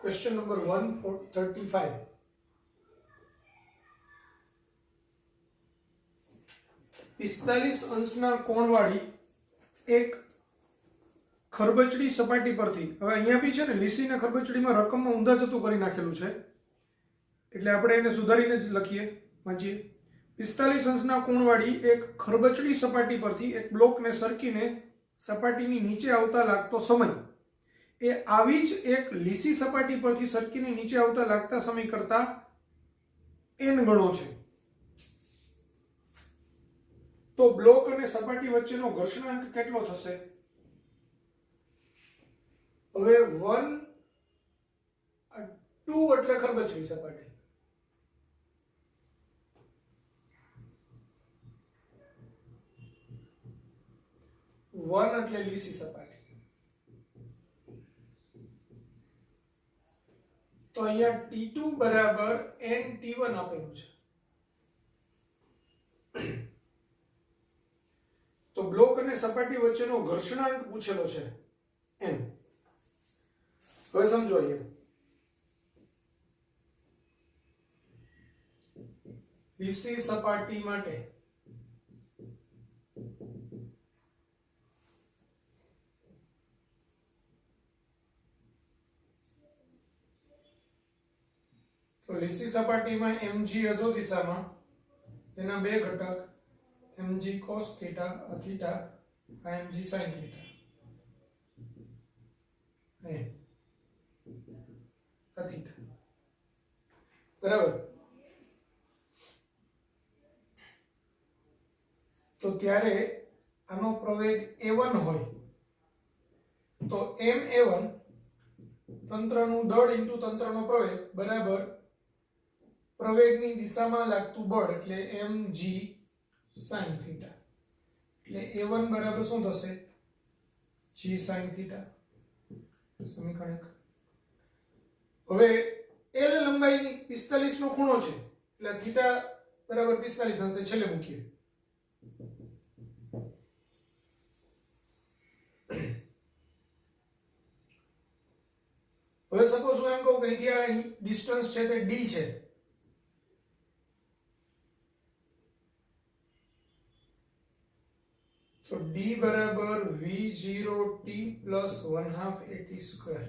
Question number 135. પિસ્તાલીસ અંશના કોણવાળી એક ખરબચડી સપાટી પરથી, હવે અહીંયા બી છે ને લીસીના ખરબચડીમાં રકમમાં ઊંધા જતું કરી નાખેલું છે, એટલે આપણે એને સુધારીને જ લખીએ, વાંચીએ. 45 અંશના કોણવાળી એક ખરબચડી સપાટી પરથી એક બ્લોકને સરકીને સપાટીની નીચે આવતા લાગતો સમય એ આવી જ એક લીસી સપાટી પરથી સરકીને નીચે આવતા લાગતા સમય કરતા n ગણો છે. તો બ્લોક અને સપાટી વચ્ચેનો ઘર્ષણાંક કેટલો થશે? હવે 1 2 એટલે ખરબચડી સપાટી, 1 એટલે લીસી સપાટી. તો અહીંયા T2 બરાબર n T1 આપેલું છે. તો બ્લોક અને સપાટી વચ્ચેનો ઘર્ષણાંક પૂછેલો છે n. હવે સમજો અહીંયા લીસી સપાટી માટે તો લીસી સપાટીમાં mg અધો દિશામાં એના બે ઘટક mg cos theta theta mg sin theta theta, બરાબર. તો ત્યારે આનો પ્રવેગ a1 હોય તો ma1 તંત્રનું દળ ઇન્ટુ તંત્રનો પ્રવેગ બરાબર પ્રવેગની દિશામાં લાગતું બળ એટલે mg sin થીટા. એટલે a1 બરાબર શું થશે? g sin theta. સમીકરણ 1. હવે l લંબાઈની 45 નો ખૂણો છે એટલે થીટા બરાબર 45 અંશે છેલ્લે મૂકીએ. હવે સપોઝ હું એમ કહું કે અહીંથી આ ડિસ્ટન્સ છે તે d છે, તો d બરાબર v0t plus 1/2 at સ્ક્વેર.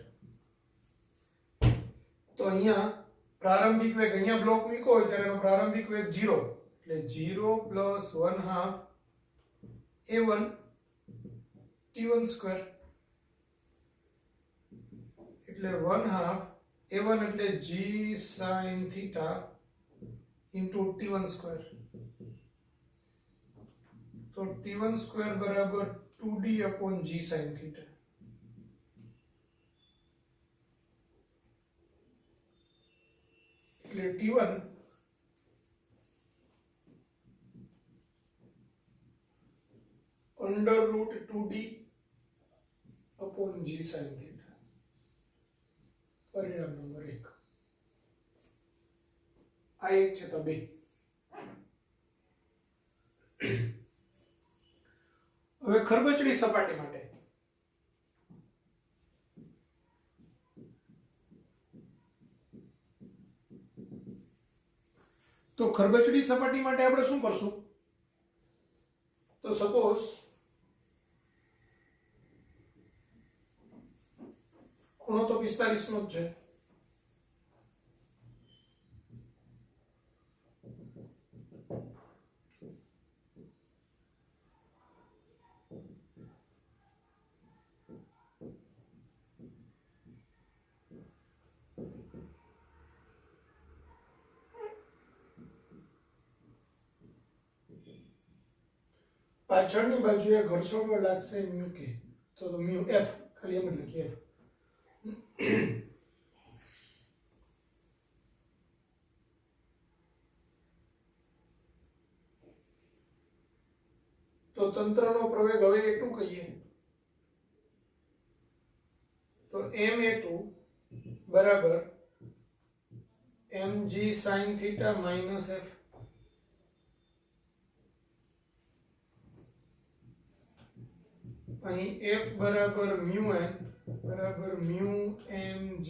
તો અહીંયા પ્રારંભિક વેગ, અહીંયા બ્લોક મૂક્યો હોય ત્યારે એનો પ્રારંભિક વેગ 0 એટલે 0 plus 1/2 a1 t1 સ્ક્વેર એટલે 1/2 a1 એટલે g sin theta into t1 square. તો t1 સ્ક્વેર બરાબર 2d upon g sin theta. એટલે t1 under root 2d upon g sin theta. પરિણામ નંબર 1. આ એક છે તો 2. હવે ખરબચડી સપાટી માટે તો ખરબચડી સપાટી માટે આપણે શું કરશું? તો સપોઝ ખૂણો તો 45 નો જ છે, પાછળની બાજુએ ઘર્ષણ બળ લાગશે મ્યુ કે, તો મ્યુ એફ ખાલી એમ જ લખીએ એફ. તો તંત્રનો પ્રવેગ હવે a2 કહીએ તો ma2 બરાબર mg sin theta minus f અહીં f બરાબર mu n બરાબર mu mg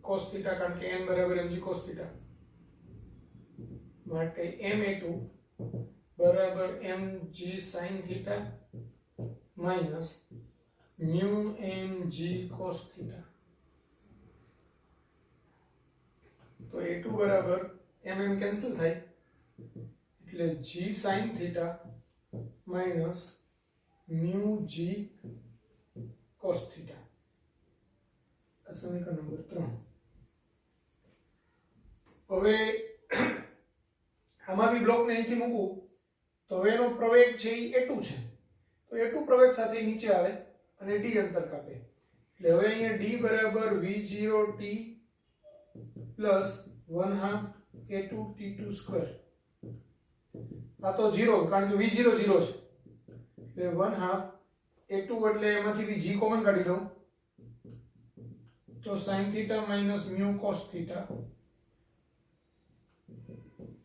cos theta કારણ કે n બરાબર mg cos theta માટે ma2 બરાબર mg sin theta minus mu mg cos theta તો a2 બરાબર mm કેન્સલ થાય એટલે g sin theta minus mu g cos theta આ સમીકરણ નંબર 3 હવે આમાં બી બ્લોક ને અહીંથી મૂકું તો હવે એનો પ્રવેગ છે એ a2 છે તો a2 પ્રવેગ સાથે નીચે આવે અને d અંતર કાપે એટલે હવે અહીંયા d બરાબર v0t plus 1/2 a2 t2 square આ તો 0 કારણ કે v0 0 છે એટલે 1/2 a2 એટલે એમાંથી v g કોમન કાઢી લઉં તો sin theta minus mu cos theta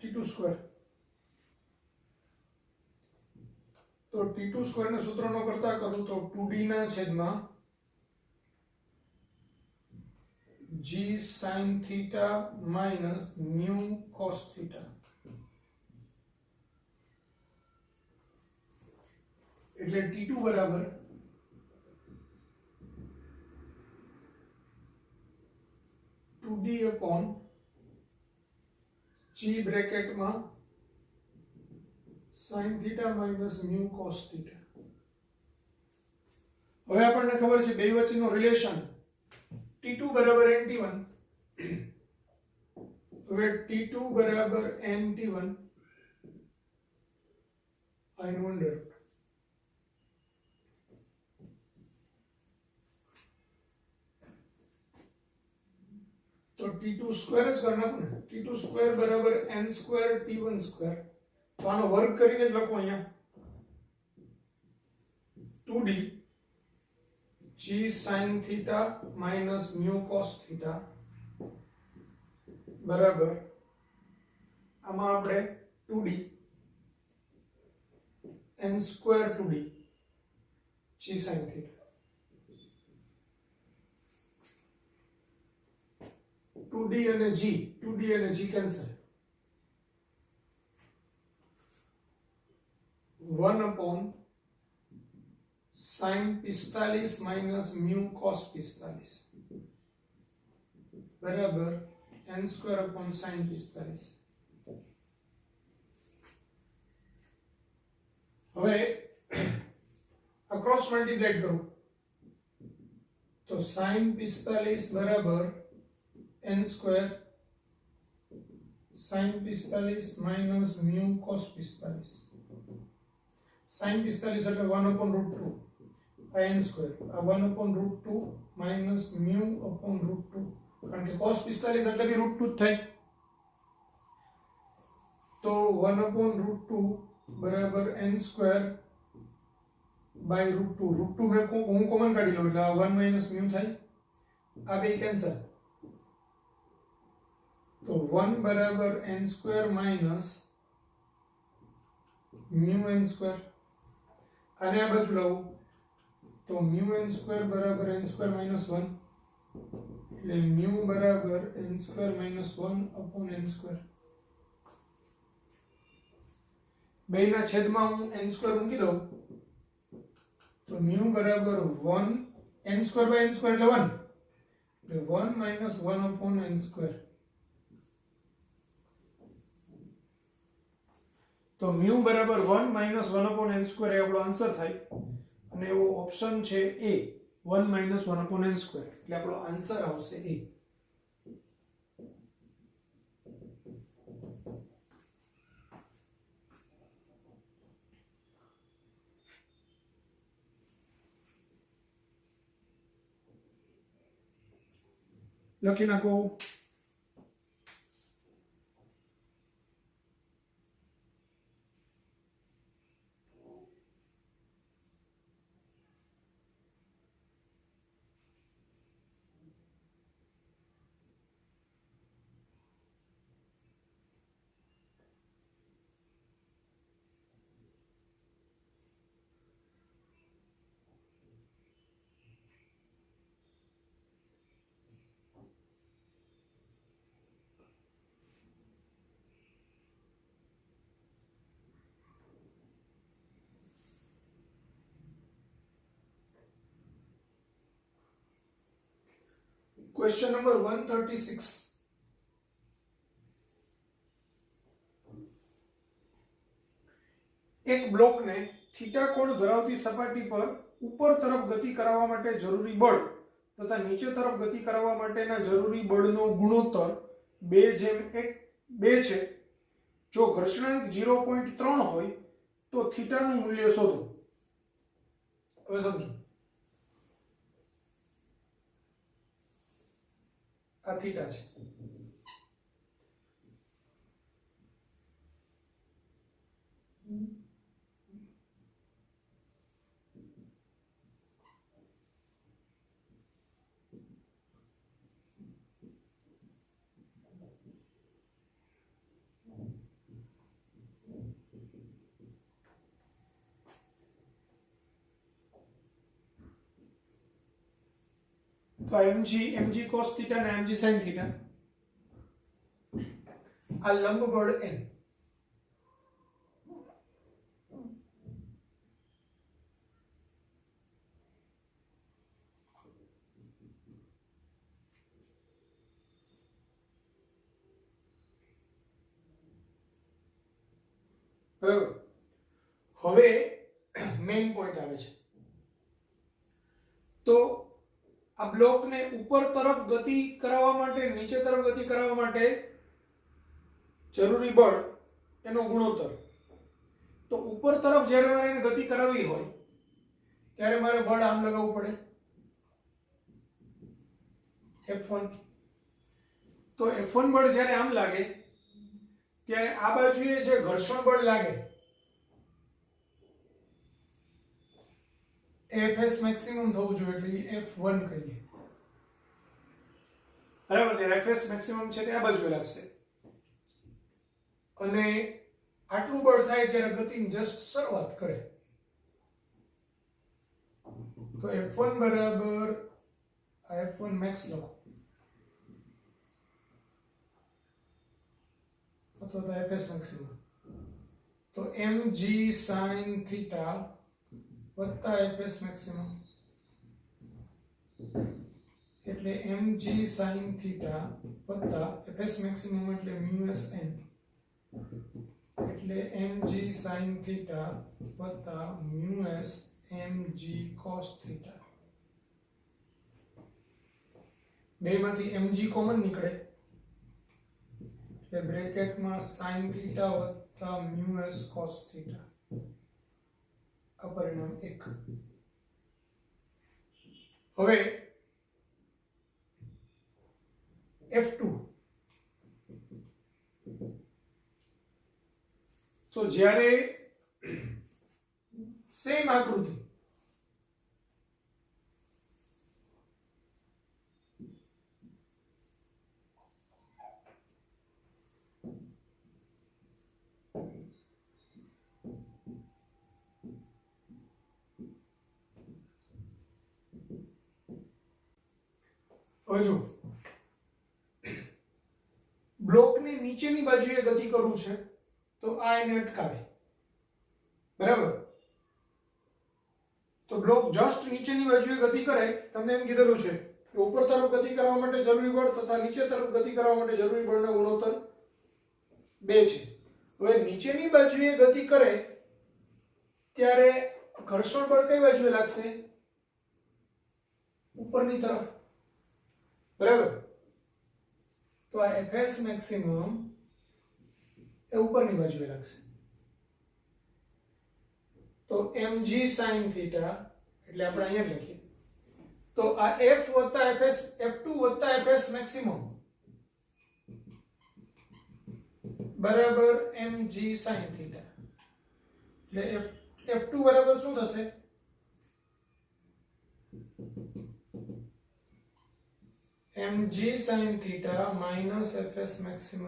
t2 square તો t2 સ્ક્વેર ને સૂત્રનો કરતા કરું તો 2d ના છેદમાં g sin theta minus mu cos theta એટલે t2 બરાબર 2d upon g બ્રેકેટમાં sin theta minus mu cos theta હવે આપણને ખબર છે બે વચ્ચેનો રિલેશન t2 બરાબર nt1 હવે t2 બરાબર nt1 I wonder तो t2 સ્ક્વેર જ કરી નાખું ને t2 સ્ક્વેર બરાબર n સ્ક્વેર t1 સ્ક્વેર તો આનો વર્ગ કરીને જ લખું અહીંયા 2d g sin theta minus mu cos theta બરાબર આમાં આપણે 2d n square 2d g sin theta 2d અને g cancel 1 upon sin 45 minus mu cos 45 બરાબર n square upon sin 45 હવે આ ક્રોસ મલ્ટીપ્લાય કરું તો sin 45 બરાબર n square sin 45 minus mu cos 45 sin 45 એટલે 1 upon root 2 n square આ 1 upon root 2 minus mu upon root 2 કારણ કે cos 45 એટલે બી root 2 જ થાય તો 1 upon root 2 બરાબર n square by root 2 મેં હું કોમન કાઢી લઉં એટલે 1 minus mu થાય આ બે કેન્સલ तो 1 बराबर n square minus mu n square आने आ बाजू लाओ तो म्यू n स्क्वायर बराबर n स्क्वायर माइनस 1 એટલે म्यू बराबर n square minus 1 upon n square બેના છેદમાં હું n સ્ક્વેર મૂકી દઉં તો म्यू बराबर 1 n square by n square એટલે 1 એટલે 1 minus 1 upon n स्क्वायर तो म्यू बराबर 1 minus 1 upon n square એ આપણો આન્સર થાય અને એવો ઓપ્શન છે A 1 minus 1 upon n square એટલે આપણો આન્સર આવશે A લખી નાખો ક્વેશ્ચન નંબર 136. એક બ્લોકને થીટા કોણ ધરાવતી સપાટી પર ઉપર તરફ ગતિ કરાવવા માટે જરૂરી બળ તથા નીચે તરફ ગતિ કરાવવા માટેના જરૂરી બળનો ગુણોત્તર 2:2 છે. જો ઘર્ષણાંક 0.3 હોય તો થીટાનું મૂલ્ય શોધો. હવે સમજો, આ થીટા છે. તો mg cos થીટા અને mg sin થીટા, આ લંબ બળ n. બરાબર. હવે મેઇન પોઈન્ટ આવે છે. તો આ બ્લોકને ઉપર તરફ ગતિ કરાવવા માટે, નીચે તરફ ગતિ કરાવવા માટે જરૂરી બળ એનો ગુણોત્તર. તો ઉપર તરફ જ્યારે મારે એને ગતિ કરાવવી હોય ત્યારે મારે બળ આમ લગાવવું પડે, F1. તો F1 બળ જ્યારે આમ લાગે ત્યારે આ બાજુએ જે ઘર્ષણ બળ લાગે Fs મેક્સિમમ થવું જોઈએ, એટલે F1 કહીએ. બરાબર. ત્યારે Fs મેક્સિમમ છે તે આ બાજુએ લાગશે અને આટલું બળ થાય ત્યારે ગતિની જસ્ટ શરૂઆત કરે. તો F1 બરાબર F1 મેક્સ લખો અથવા તો Fs મેક્સિમમ. તો mg sin થીટા વત્તા Fs મેક્સિમમ એટલે mg sin થીટા વત્તા Fs મેક્સિમમ એટલે μsn એટલે mg sin થીટા વત્તા μs mg cos થીટા. બેમાંથી mg કોમન નીકળે એટલે બ્રેકેટમાં sin થીટા વત્તા μs cos થીટા. પરિણામ 1. હવે F2. તો જ્યારે સેમ આકૃતિ હજુ બ્લોકને નીચેની બાજુએ ગતિ કરવું છે તો આ એને અટકાવે. બરાબર. તો બ્લોક જસ્ટ નીચેની બાજુએ ગતિ કરે, તમને એમ કીધેલું છે કે ઉપર તરફ ગતિ કરવા માટે જરૂરી બળ તથા નીચે તરફ ગતિ કરવા માટે જરૂરી બળનો ગુણોત્તર 2 છે. હવે નીચેની બાજુએ ગતિ કરે ત્યારે ઘર્ષણ બળ કઈ બાજુએ લાગશે? ઉપરની તરફ. બરાબર. તો આ Fs મેક્સિમમ એ ઉપરની બાજુએ લાગશે. તો mg sin થીટા એટલે આપણે અહીંયા લખીએ. તો આ F વત્તા Fs, F2 વત્તા Fs મેક્સિમમ બરાબર mg sin થીટા. એટલે F2 બરાબર શું થશે? mg sin theta minus Fs maximum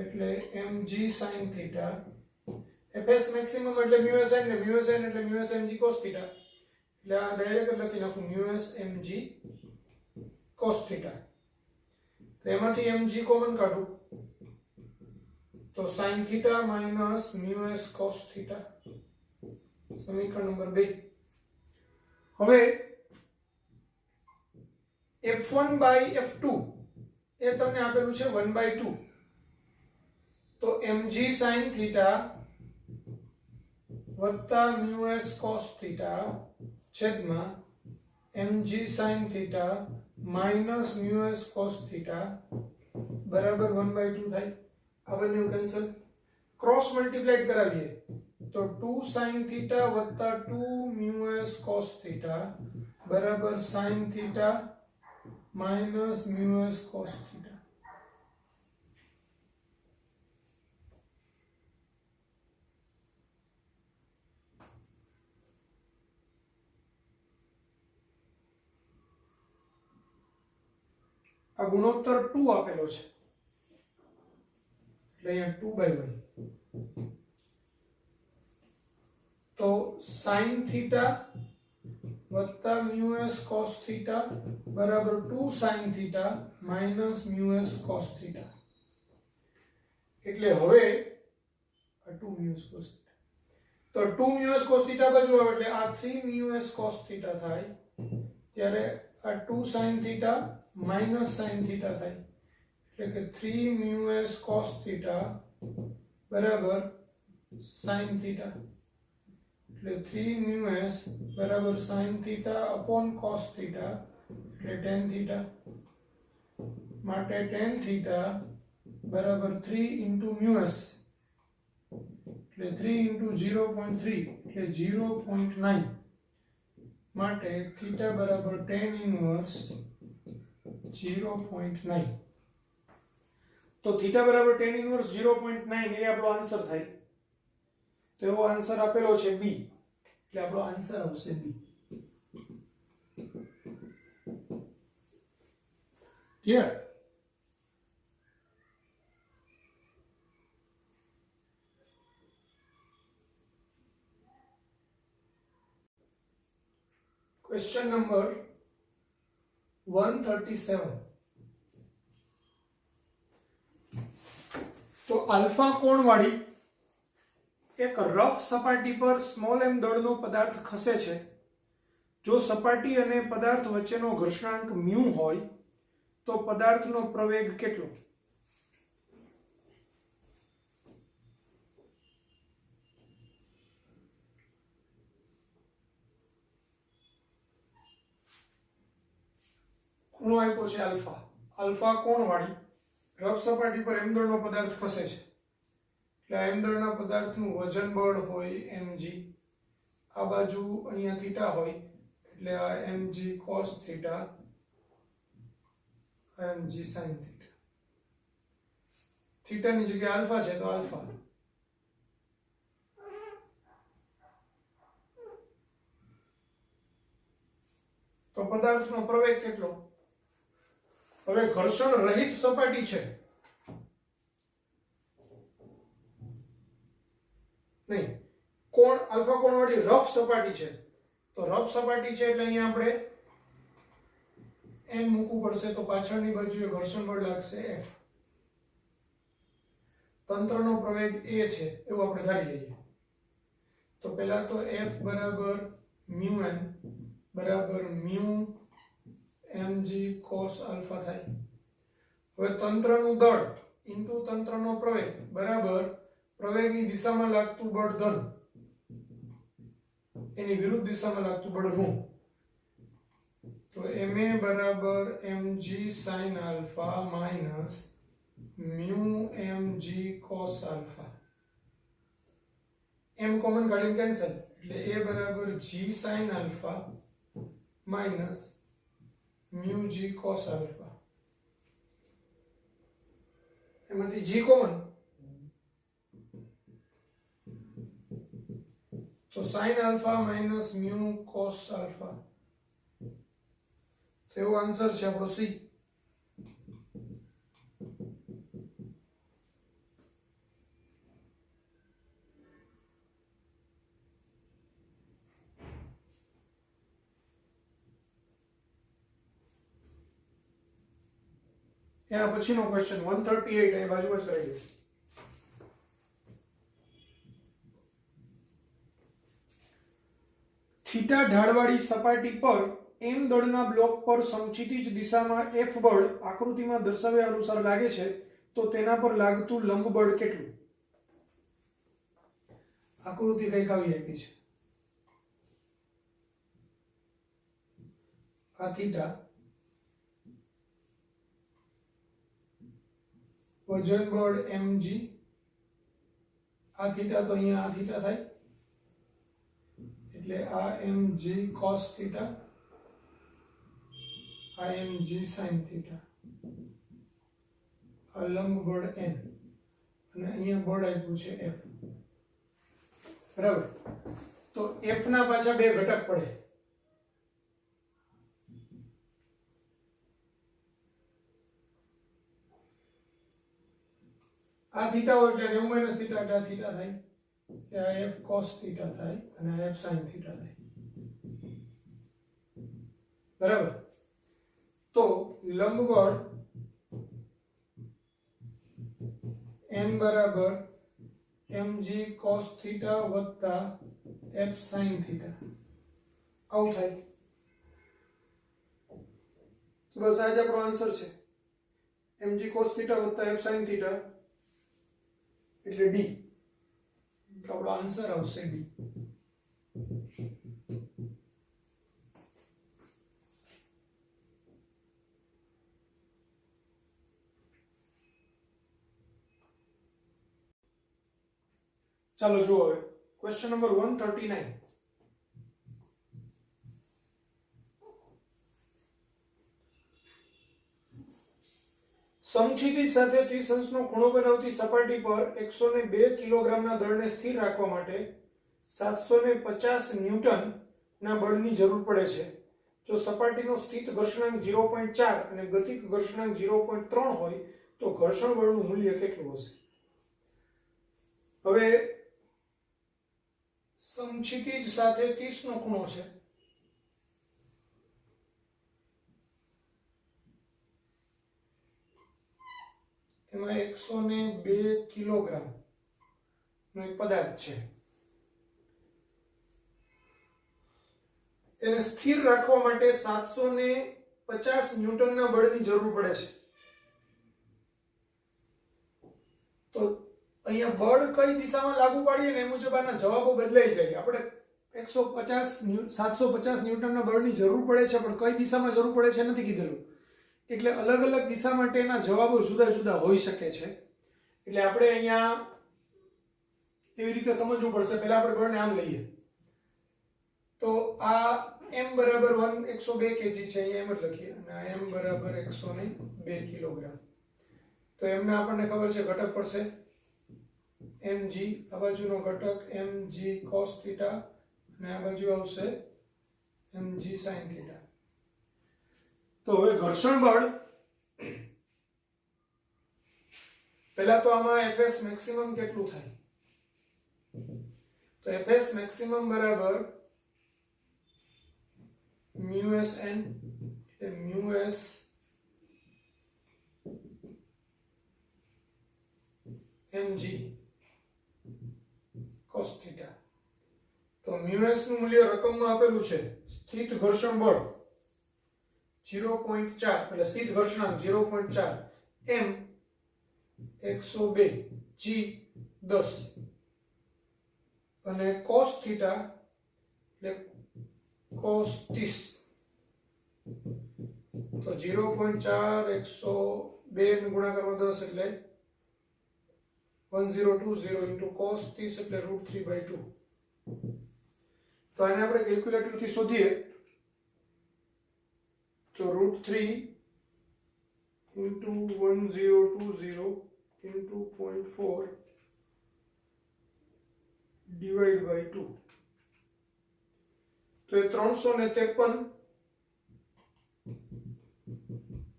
એટલે mg sin theta. Fs maximum એટલે μsn ને μsn એટલે μs mg cos થીટા. એટલે આ ડાયરેક્ટ લખી નાખું μs mg cos થીટા. તો એમાંથી mg કોમન કાઢું તો sin theta minus μs cos theta. સમીકરણ નંબર 2. હવે f1 બાય f2 એ તમને આપેલું છે 1/2, તો mg sin થીટા વત્તા μs cos થીટા છેદમાં mg sin theta minus μs cos theta બરાબર 1/2 થાય. આ બંને કેન્સલ, ક્રોસ મલ્ટીપ્લાય કરાવીએ તો 2 sin થીટા વત્તા 2 μs cos થીટા બરાબર sin theta minus μs cos theta. આ ગુણોત્તર 2 આપેલો છે એટલે અહીંયા 2/1, તો sin થીટા વત્તા μs cos થીટા બરાબર 2 sin theta minus μs cos theta. એટલે હવે આ 2 μs cos થીટા, તો 2 μs cos થીટા બાજુ આવે એટલે આ 3 μs cos થીટા થાય, ત્યારે આ 2 sin theta minus sin theta થાય, એટલે કે 3 μs cos થીટા બરાબર sin થીટા, એટલે 3 μs બરાબર sin theta upon cos theta એટલે tan થીટા, માટે tan થીટા બરાબર 3 into μs એટલે 3 into 0.3 એટલે 0.9, માટે થીટા બરાબર tan ઇન્વર્સ 0.9. તો થીટા બરાબર tan ઇન્વર્સ 0.9 એ આપણો આન્સર થાય. તો એવો આન્સર આપેલો છે B, એટલે આપણો આન્સર આવશે B. ક્લિયર? Question number 137. તો આલ્ફા કોણવાળી એક રફ સપાટી પર સ્મોલ m દળનો પદાર્થ ખસે છે. જો સપાટી અને પદાર્થ વચ્ચેનો ઘર્ષણાંક μ હોય તો પદાર્થનો પ્રવેગ કેટલો? ખૂણો આપ્યો છે આલ્ફા. આલ્ફા કોણવાળી રફ સપાટી પર m દળનો પદાર્થ ખસે છે, એટલે m દળના પદાર્થનું વજન બળ હોય mg, આ બાજુ અહીંયા થીટા હોય એટલે આ mg cos theta mg sin theta. થીટાની જગ્યાએ આલ્ફા છે તો આલ્ફા. તો પદાર્થનો પ્રવેગ કેટલો? હવે ઘર્ષણ રહિત સપાટી છે નહીં, કોણ આલ્ફા કોણવાળી રફ સપાટી છે, તો રફ સપાટી છે એટલે અહીંયા આપણે n મૂકવું પડશે, તો પાછળની બાજુએ ઘર્ષણ બળ લાગશે F. તંત્રનો પ્રવેગ a છે એવું આપણે ધારી લઈએ. તો પહેલા તો F બરાબર μn બરાબર μ mg cos આલ્ફા થાય. હવે તંત્રનું દળ ઇન્ટુ તંત્રનો પ્રવેગ બરાબર પ્રવેગની દિશામાં લાગતું બળ ધન, એની વિરુદ્ધ દિશામાં લાગતું બળ ઋણ, તો ma બરાબર mg sin alpha minus μ mg cos alpha. m common કાઢીને કેન્સલ એટલે a બરાબર g sin alpha minus μg cos alpha. એમાંથી g કોમન તો sin alpha minus μ cos alpha. તો એવો આન્સર છે આપણો C. એના પછીનો ક્વેશ્ચન 138 એ બાજુમાં જ કરી દો. થીટા ઢાળવાળી સપાટી પર m દળના બ્લોક પર સમક્ષિતિજ દિશામાં f બળ આકૃતિમાં દર્શાવ્યા અનુસાર લાગે છે તો તેના પર લાગતું લંબ બળ કેટલું? આકૃતિ કઈક આવી આપી છે. આ થીટા, વજન બળ mg, આ થીટા તો અહીંયા આ થીટા થાય એટલે આ mg cos થીટા, આ mg sin થીટા, આ લંબ બળ n અને અહીંયા બળ આપ્યું છે f. બરાબર. તો f ના પાછા બે ઘટક પડે. આ થીટા હોય એટલે 90 - થીટા એટલે આ થીટા થાય, એટલે આ f cos થીટા થાય અને આ f sin થીટા થાય. બરાબર. તો લંબ બળ n બરાબર mg cos થીટા વત્તા f sin થીટા આવું થાય. તો બસ આ જ આપણો આન્સર છે. mg cos થીટા વત્તા f sin થીટા એટલે ડી. આપણો આન્સર આવશે ડી. ચાલો જુઓ હવે ક્વેશ્ચન નંબર 139. સમક્ષિતિજ સાથે 30 અંશનો ખૂણો બનાવતી સપાટી પર 102 કિલોગ્રામના દળને સ્થિર રાખવા માટે 750 ન્યૂટનના બળની જરૂર પડે છે. જો સપાટીનો સ્થિત ઘર્ષણાંક 0.4 અને ગતિક ઘર્ષણાંક 0.3 હોય તો ઘર્ષણ બળનું મૂલ્ય કેટલું હશે? હવે સમક્ષિતિજ સાથે 30 નો ખૂણો છે. એમાં 102 કિલોગ્રામ નો એક પદાર્થ છે. એને સ્થિર રાખવા માટે 750 ન્યૂટનના બળની જરૂર પડે છે. તો અહીંયા બળ કઈ દિશામાં લાગુ પાડીએ ને એ મુજબ આના જવાબો બદલાઈ જાય. આપણે 750 ન્યૂટનના બળની જરૂર પડે છે પણ કઈ દિશામાં જરૂર પડે છે નથી કીધેલું. એટલે અલગ અલગ દિશા માટેના જવાબો જુદા જુદા હોઈ શકે છે. એટલે આપણે અહીંયા એવી રીતે સમજવું પડશે. પહેલા આપણે બળને આમ લઈએ તો આ m બરાબર 102 kg છે, અહીંયા એમ જ લખીએ, અને આ m બરાબર 102 કિલોગ્રામ. તો એમને આપણને ખબર છે ઘટક પડશે mg, આ બાજુનો ઘટક mg cos થીટા અને આ બાજુ આવશે mg sin થીટા. તો હવે ઘર્ષણ બળ પહેલા તો આમાં fs મેક્સિમમ કેટલું થાય? તો fs મેક્સિમમ બરાબર μsn એટલે μs mg cos થીટા. તો μs નું મૂલ્ય રકમમાં આપેલું છે. સ્થિત ઘર્ષણ બળ 0.4 એટલે સ્થિત ઘર્ષણાંક 0.4 m 102 g 10 અને cos થીટા એટલે cos 30. તો 0.4 102 નો ગુણાકારમાં 10 એટલે 1020 into cos 30 એટલે √3/2. તો આને આપણે કેલ્ક્યુલેટર થી શોધીએ તો √3 into 1020 into 0.4 divide by 2. તો એ 353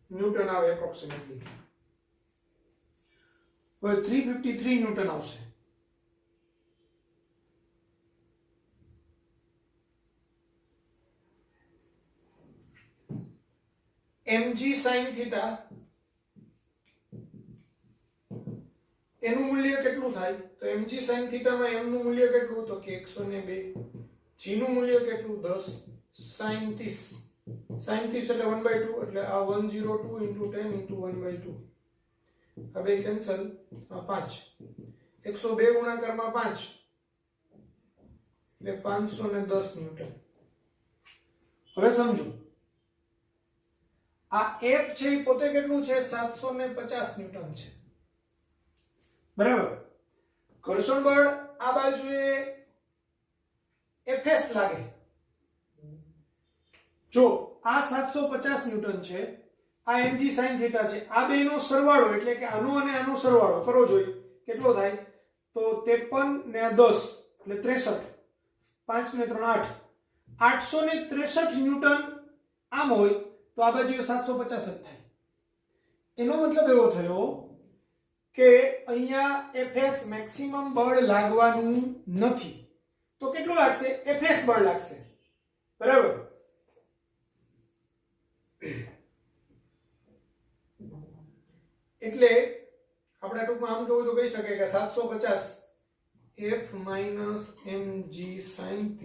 ન્યૂટન આવે એપ્રોક્સિમેટલી. હવે 353 ન્યૂટન આવશે. mg sin થીટા એનું મૂલ્ય કેટલું થાય? તો mg sin થીટા માં m નું મૂલ્ય કેટલું? તો કે 102. g નું મૂલ્ય કેટલું? 10. sin 30 sin 30 એટલે 1/2 એટલે આ 102 * 10 * 1/2 આ બે કેન્સલ, આ 5 102 ગુણાકારમાં 5 એટલે 510 ન્યૂટન. હવે સમજો આ F છે એ પોતે કેટલું છે 750 ન્યૂટન છે, બરાબર. ઘર્ષણ બળ આ બાજુએ Fs લાગે, જો આ 750 ન્યૂટન છે, આ mg sin θ છે, આ બેનો સરવાળો એટલે કે આનો અને આનો સરવાળો કરો જોઈએ કેટલો થાય, તો 53 ને 10 એટલે 63, 5 ને 3 8, 863 ન્યૂટન આમ હોય તો આ બાજુ 750 જ થાય. એનો મતલબ એવો થયો કે અહીંયા Fs મેક્સિમમ બળ લાગવાનું નથી, તો કેટલું લાગશે, Fs બળ લાગશે, બરાબર. એટલે આપણે ટૂંકમાં આમ કહું તો કહી શકાય કે 750 F - mg sin θ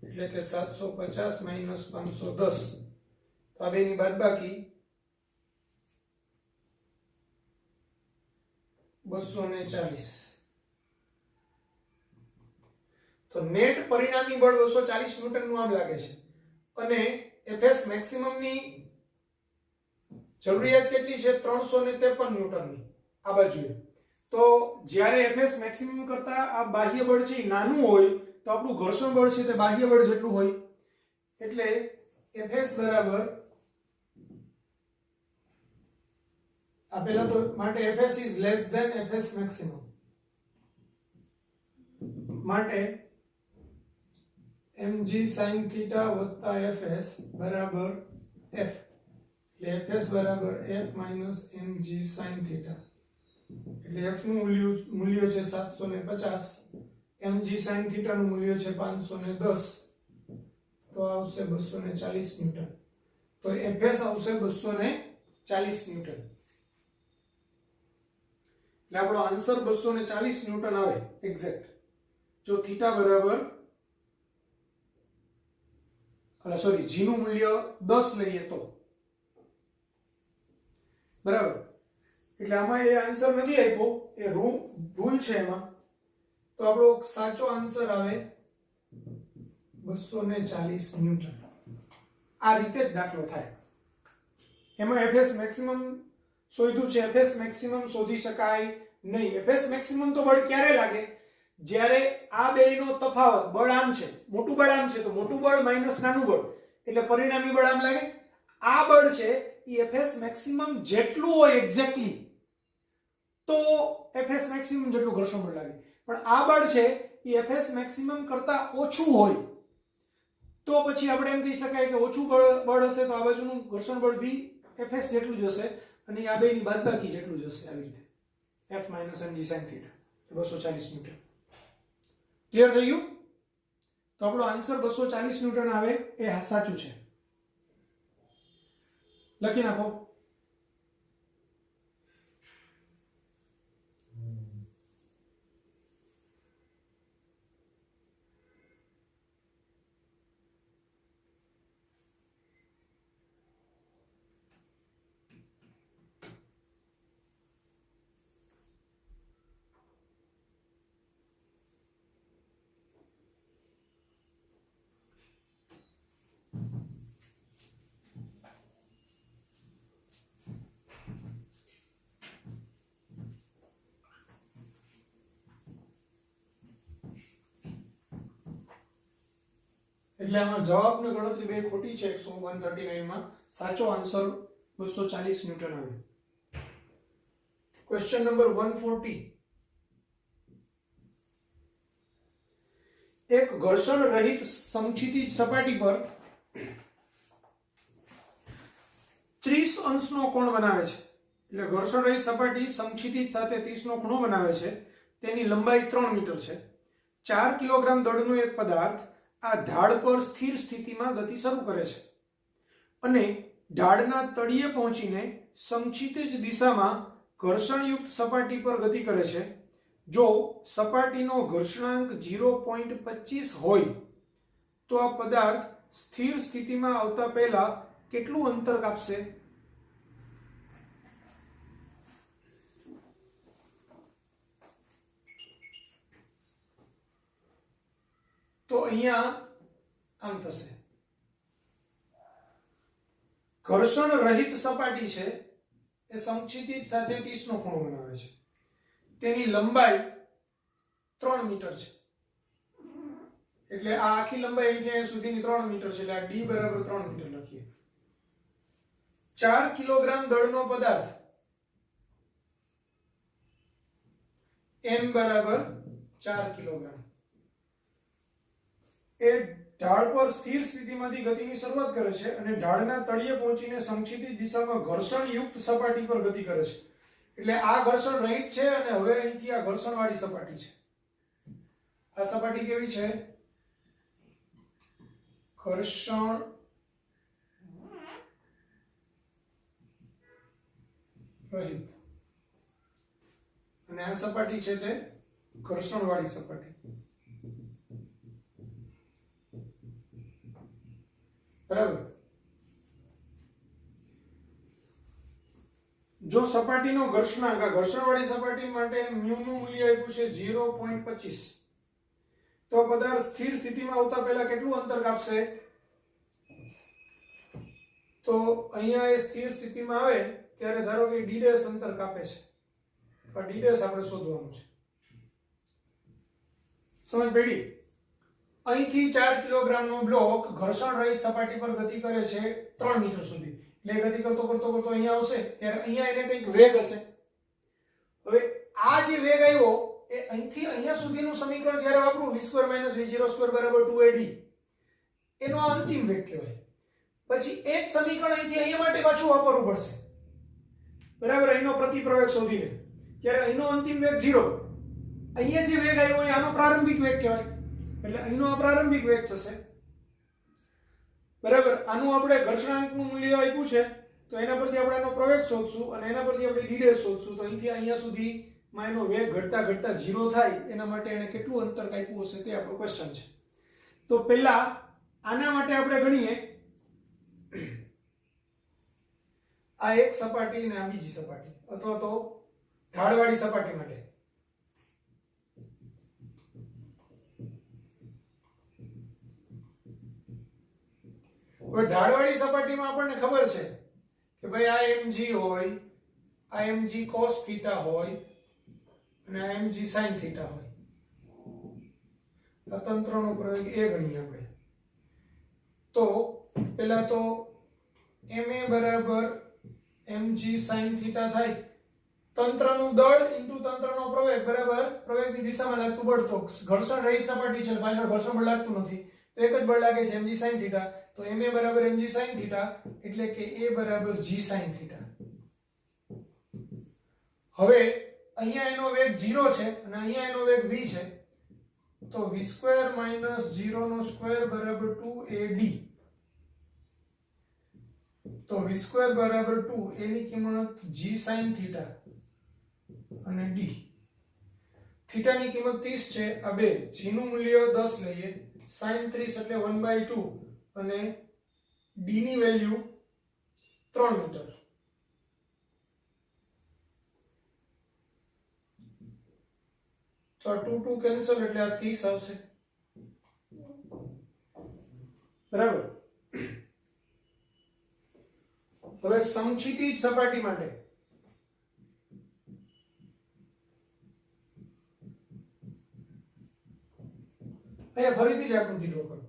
એટલે કે 750 - 510, તો આ બેની બાદબાકી 240. તો નેટ પરિણામી બળ 240 ન્યૂટન નું આમ લાગે છે, અને Fs મેક્સિમમ ની જરૂરિયાત કેટલી છે 353 ન્યૂટન ની આ બાજુએ. તો જ્યારે Fs મેક્સિમમ કરતા આ બાહ્ય બળ છે નાનું હોય તો આપણું ઘર્ષણ બળ છે તે બાહ્ય બળ જેટલું હોય, એટલે Fs બરાબર આપેલા તો માટે Fs is less than Fs maximum, માટે mg sin θ + Fs બરાબર F, એટલે Fs બરાબર F - mg sin θ, એટલે F નું મૂલ્ય છે 750, mg sin θ નું મૂલ્ય છે 510, તો આવશે 240 ન્યૂટન. તો Fs આવશે 240 ન્યૂટન. એટલે આપણો આન્સર 240 ન્યૂટન આવે એક્ઝેક્ટ, જો થીટા બરાબર g નું મૂલ્ય 10 લઈએ તો, બરાબર. એટલે આમાં એ આન્સર નથી આપ્યો, એ ભૂલ છે એમાં, તો આપણો સાચો આન્સર આવે 240 ન્યૂટન. આ રીતે જ દાખલો થાય. એમાં Fs મેક્સિમમ શોધ્યું છે, Fs મેક્સિમમ શોધી શકાય નહીં. Fs મેક્સિમમ તો બળ ક્યારે લાગે, જ્યારે આ બેયનો તફાવત, બળ આમ છે, મોટું બળ આમ છે, તો મોટું બળ માઈનસ નાનું બળ એટલે પરિણામી બળ આમ લાગે. આ બળ છે એ Fs મેક્સિમમ જેટલું હોય એક્ઝેક્ટલી તો Fs મેક્સિમમ જેટલું ઘર્ષણ બળ લાગે, પણ આ બળ છે એ Fs મેક્સિમમ કરતા ઓછું હોય તો પછી આપણે એમ કહી શકાય કે ઓછું બળ હશે તો આ બાજુનું ઘર્ષણ બળ બી Fs જેટલું જ હશે, અને આ બેની બાદબાકી જેટલું જ હશે. આવી રીતે F - mg sin θ 240 newton. Clear થઈ ગયું? તો આપણો આન્સર 240 ન્યૂટન આવે એ સાચું છે. લખી નાખો. એટલે આમાં જવાબની ગણતરી બે ખોટી છે. 139 માં સાચો આન્સર 240 ન્યૂટન આવે. Question number 140. એક ઘર્ષણ રહિત સમક્ષિતિજ સપાટી પર 30 અંશનો કોણ બનાવે છે. એટલે ઘર્ષણ રહિત સપાટી સમક્ષિતિજ સાથે 30 નો ખૂણો બનાવે છે. તેની લંબાઈ 3 મીટર છે. 4 કિલોગ્રામ દળનો એક પદાર્થ આ ઢાળ પર સ્થિર સ્થિતિમાં ગતિ શરૂ કરે છે અને ઢાળના તળિયે પહોંચીને સમક્ષિતિજ દિશામાં ઘર્ષણયુક્ત સપાટી પર ગતિ કરે છે. જો સપાટીનો ઘર્ષણાંક 0.25 હોય તો આ પદાર્થ સ્થિર સ્થિતિમાં આવતા પહેલા કેટલું અંતર કાપશે? તો અહીંયા આમ થશે. ઘર્ષણ રહિત સપાટી છે એ સમક્ષિતિજ સાથે 30 નો ખૂણો બનાવે છે. તેની લંબાઈ 3 મીટર છે. એટલે આ આખી લંબાઈ અહીંયા સુધીની 3 મીટર છે. એટલે આ d બરાબર 3 મીટર લખીએ. 4 કિલોગ્રામ દળનો પદાર્થ m બરાબર 4 કિલોગ્રામ એ ઢાળ પર સ્થિર સ્થિતિમાંથી ગતિની શરૂઆત કરે છે અને ઢાળના તળિયે પહોંચીને સમક્ષિતિજ દિશામાં ઘર્ષણયુક્ત સપાટી પર ગતિ કરે છે. એટલે આ ઘર્ષણ રહિત છે અને હવે અહીંથી આ ઘર્ષણવાળી સપાટી છે. આ સપાટી કેવી છે? ઘર્ષણ રહિત. અને આ સપાટી છે તે ઘર્ષણવાળી સપાટી. બરાબર. જો સપાટીનો ઘર્ષણાંક આ ઘર્ષણવાળી સપાટી માટે મ્યુ નું મૂલ્ય આપ્યું છે 0.25 તો પદાર્થ સ્થિર સ્થિતિમાં આવતા પહેલા કેટલું અંતર કાપશે? તો અહીંયા એ સ્થિર સ્થિતિમાં આવે ત્યારે ધારો કે d' અંતર કાપે છે. તો d' આપણે શોધવાનું છે. સમજ પડી? અહીંથી 4 કિલોગ્રામનો બ્લોક ઘર્ષણ રહિત સપાટી પર ગતિ કરે છે 3 મીટર સુધી. એટલે ગતિ કરતો અહીંયા આવશે ત્યારે અહીંયા એને કંઈક વેગ હશે. હવે આ જે વેગ આવ્યો એ અહીંથી અહીંયા સુધીનું સમીકરણ જ્યારે વાપરું v² - v02 = 2ad એનો આ અંતિમ વેગ કહેવાય. પછી એ જ સમીકરણ અહીંથી અહીંયા માટે પાછું વાપરવું પડશે. બરાબર. અહીંનો પ્રતિપ્રવેગ શોધીને ત્યારે અહીંનો અંતિમ વેગ 0. અહીંયા જે વેગ આવ્યો એ આનો પ્રારંભિક વેગ કહેવાય. એટલે અહીંનો આ પ્રારંભિક વેગ થશે. બરાબર. આનું આપણે ઘર્ષણાંકનું મૂલ્ય આપ્યું છે તો એના પરથી આપણે આનો પ્રવેગ શોધશું અને એના પરથી આપણે d' શોધશું. તો અહીંથી અહીંયા સુધીમાં એનો વેગ ઘટતા 0 થાય એના માટે એને કેટલું અંતર કાપ્યું હશે તે આપણો ક્વેશ્ચન છે. તો પહેલા આના માટે આપણે ગણીએ. આ એક સપાટી અને આ બીજી સપાટી અથવા તો ઢાળવાળી સપાટી માટે હવે ઢાળવાળી સપાટીમાં આપણને ખબર છે કે ભાઈ આ mg હોય, આ mg cos θ હોય અને આ mg sin θ હોય. આ તંત્રનો પ્રવેગ એ ગણીએ આપણે. તો પહેલા તો ma બરાબર mg sin θ થાય. તંત્રનું દળ ઇન્ટુ તંત્રનો પ્રવેગ બરાબર પ્રવેગની દિશામાં લાગતું બળ. તો ઘર્ષણ રહિત સપાટી છે પાછળ ઘર્ષણ બળ લાગતું નથી તો એક જ બળ લાગે છે mg sin θ. તો ma બરાબર mg sin θ એટલે કે a બરાબર g sin θ. હવે અહીંયા એનો વેગ 0 છે અને અહીંયા એનો વેગ v છે તો v² - 0² બરાબર 2ad. તો v² બરાબર 2 એની કિંમત g sin θ અને d. થીટા ની કિંમત 30 છે. આ બે g નું મૂલ્ય 10 લઈએ. sin 30 એટલે 1/2 અને d ની વેલ્યુ 3 મીટર. તો આ 2 2 કેન્સલ એટલે આ 30 આવશે. બરાબર. હવે સમક્ષિતિજ સપાટી માટે અહીંયા ફરીથી જ આકૃતિ ડ્રો કરો.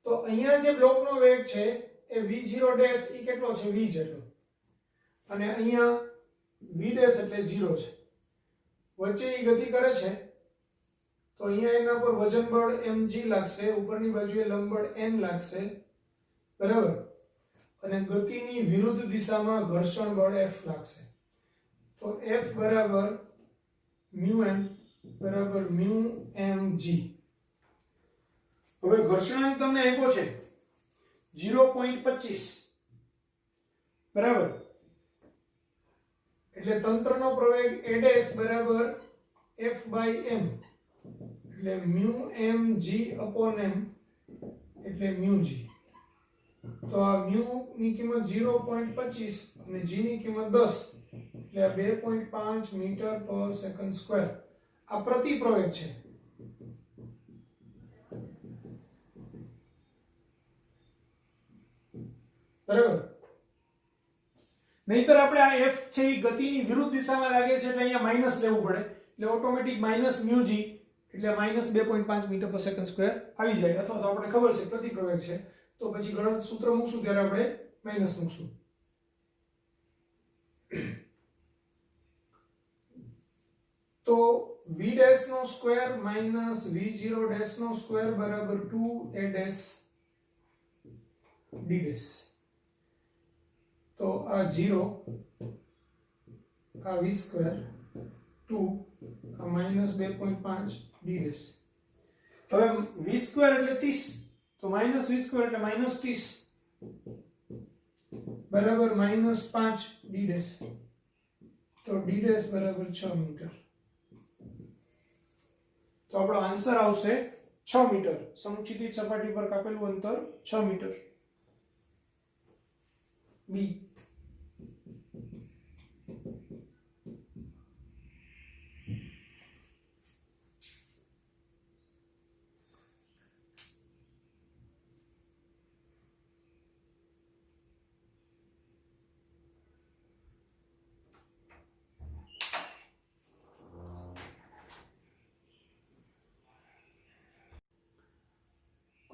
તો અહીંયા જે બ્લોકનો વેગ છે એ v0' એ કેટલો છે? v જેટલો. અને અહીંયા v' એટલે 0 છે. વચ્ચે એ ગતિ કરે છે તો અહીંયા એના પર વજન બળ mg લાગશે, ઉપરની બાજુએ લંબ બળ n લાગશે. બરાબર. અને ગતિની વિરુદ્ધ દિશામાં ઘર્ષણ બળ F લાગશે. તો F બરાબર μm બરાબર μmg. હવે ઘર્ષણાંક તમને આપ્યો છે 0.25. બરાબર. એટલે તંત્રનો પ્રવેગ a' બરાબર F/m એટલે μmg/m એટલે મ્યુ જી. તો આ મ્યુ ની કિંમત 0.25 અને જી ની કિંમત 10 એટલે આ 2.5 મીટર પર સેકન્ડ સ્ક્વેર આ પ્રતિ પ્રવેગ છે. બરાબર. નહીતર આપણે આ f છે એ ગતિની વિરુદ્ધ દિશામાં લાગે છે એટલે અહીંયા માઈનસ લેવું પડે એટલે ઓટોમેટિક માઈનસ મ્યુ જી એટલે માઈનસ 2.5 મીટર પર સેકન્ડ સ્ક્વેર આવી જાય. અથવા તો આપણે ખબર છે પ્રતિ પ્રવેગ છે તો પછી ગણિત સૂત્ર મૂકશું ત્યારે આપણે માઈનસ મૂકશું. તો v ડેશ નો સ્ક્વેર માઈનસ v0 ડેશ નો સ્ક્વેર બરાબર 2a ડેશ d ડેશ. તો આ 0 આ v સ્ક્વેર 2 આ માઈનસ 2.5 d ડેશ. હવે v સ્ક્વેર એટલે 30 તો માઈનસ v સ્ક્વેર એટલે માઈનસ 30 બરાબર માઈનસ 5 d ડેશ. તો d ડેશ બરાબર 6 મીટર. તો આપણો આન્સર આવશે 6 મીટર. સમક્ષિતિજ સપાટી પર કાપેલું અંતર 6 મીટર. બી.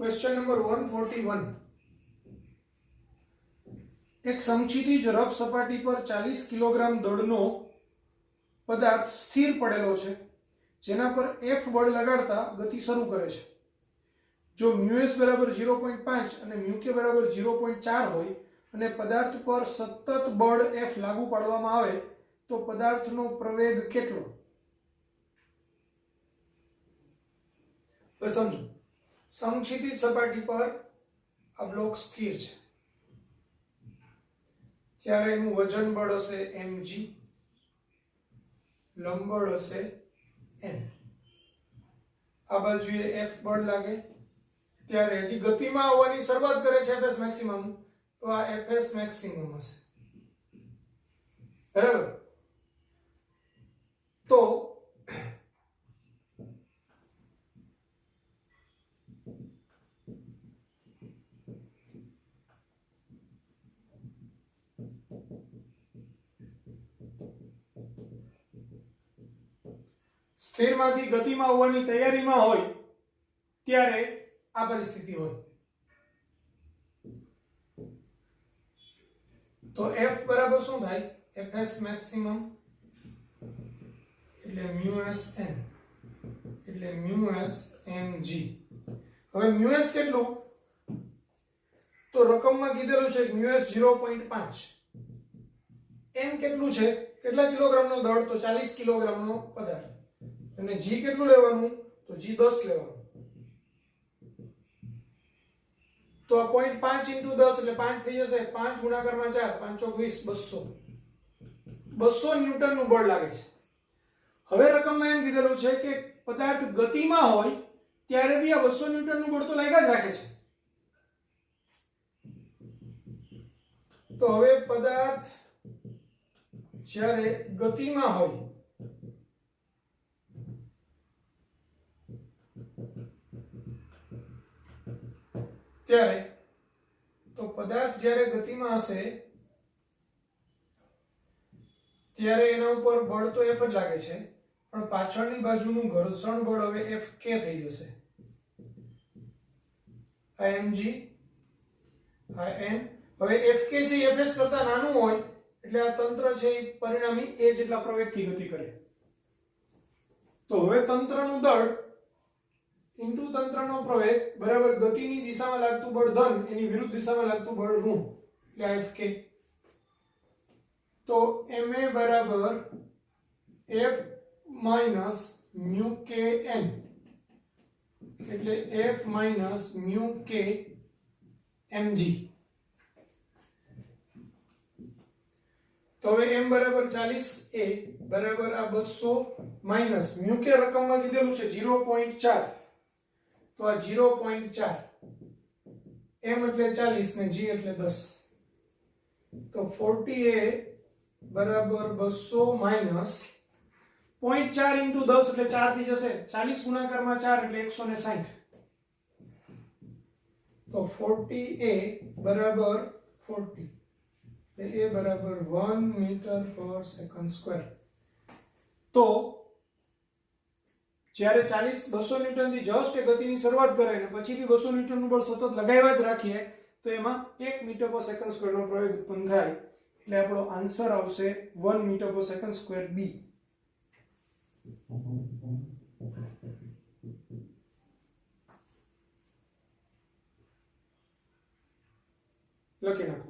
Question number 141. એક સમક્ષિતિજ રફ સપાટી પર 40 કિલોગ્રામ દળનો પદાર્થ સ્થિર પડેલો છે જેના પર F બળ લગાડતા ગતિ શરૂ કરે છે. જો મ્યુએસ બરાબર 0.5 અને મ્યુકે બરાબર 0.4 હોય અને પદાર્થ પર સતત બળ F લાગુ પાડવામાં આવે તો પદાર્થનો પ્રવેગ કેટલો? હવે સમજો સમક્ષિતિજ સપાટી પર આ બ્લોક સ્થિર છે ત્યારે એનું વજન બળ હશે mg, લંબ બળ હશે n. આ બાજુએ F બળ લાગે ત્યારે હજી ગતિમાં આવવાની શરૂઆત કરે છે fs મેક્સિમમ તો આ fs મેક્સિમમ હશે. બરાબર. તો સ્થિરમાંથી ગતિમાં આવવાની તૈયારીમાં હોય ત્યારે આ પરિસ્થિતિ હોય. તો F બરાબર શું થાય? fs મેક્સિમમ એટલે મ્યુએસ n એટલે મ્યુએસ mg. હવે મ્યુએસ કેટલું? તો રકમમાં કીધેલું છે મ્યુએસ 0.5. n કેટલું છે? કેટલા કિલોગ્રામનો દળ? તો 40 કિલોગ્રામનો પદાર્થ. અને g કેટલું લેવાનું? તો g 10 લેવાનું. તો આ 0.5 * 10 એટલે 5 થઈ જશે. 5 ગુણાકારમાં 4 5 ચોક 20 200 ન્યૂટનનું બળ લાગે છે. હવે રકમમાં એમ કીધેલું છે કે પદાર્થ ગતિમાં હોય ત્યારે બી આ 200 ન્યૂટનનું બળ તો લાગ્યા જ રાખે છે. તો હવે પદાર્થ જ્યારે ગતિમાં હોય ત્યારે તો પદાર્થ જ્યારે ગતિમાં હશે ત્યારે એના ઉપર બળ તો F જ લાગે છે પણ પાછળની બાજુનું ઘર્ષણ બળ હવે Fk થઈ જશે. આ mg આ n. હવે Fk છે Fs કરતા નાનું હોય એટલે આ તંત્ર છે એ પરિણામી a જેટલા પ્રવેગથી ગતિ કરે. તો હવે તંત્રનું દળ ઇન્ટુ તંત્રનો પ્રવેગ બરાબર ગતિની દિશામાં લાગતું બળ ધન એની વિરુદ્ધ દિશામાં લાગતું બળ ઋણ એટલે Fk. તો ma બરાબર F minus mu k n એટલે F minus mu k mg. તો હવે m બરાબર 40 a બરાબર આ 200 માઈનસ મ્યુ k રકમમાં કીધેલું છે 0.4 તો આ 0.4 m એટલે 40 ને g એટલે 10 તો 40 એ બરાબર 200 માઈનસ 0.4 into 10 એટલે 4 થઈ જશે 40 ગુણાકારમાં 4 એટલે 160 તો 40 a બરાબર 40 એ બરાબર 1 મીટર પર સેકન્ડ સ્ક્વેર તો જ્યારે 40 200 ન્યૂટન થી જસ્ટ એ ગતિની શરૂઆત કરે ને પછી બી 200 ન્યૂટન નું બળ સતત લગાવ્યા જ રાખીએ તો એમાં 1 મીટર પર સેકન્ડ સ્ક્વેર નો પ્રવેગ ઉત્પન્ન થાય એટલે આપણો આન્સર આવશે 1 મીટર પર સેકન્ડ સ્ક્વેર બી લખી નાખો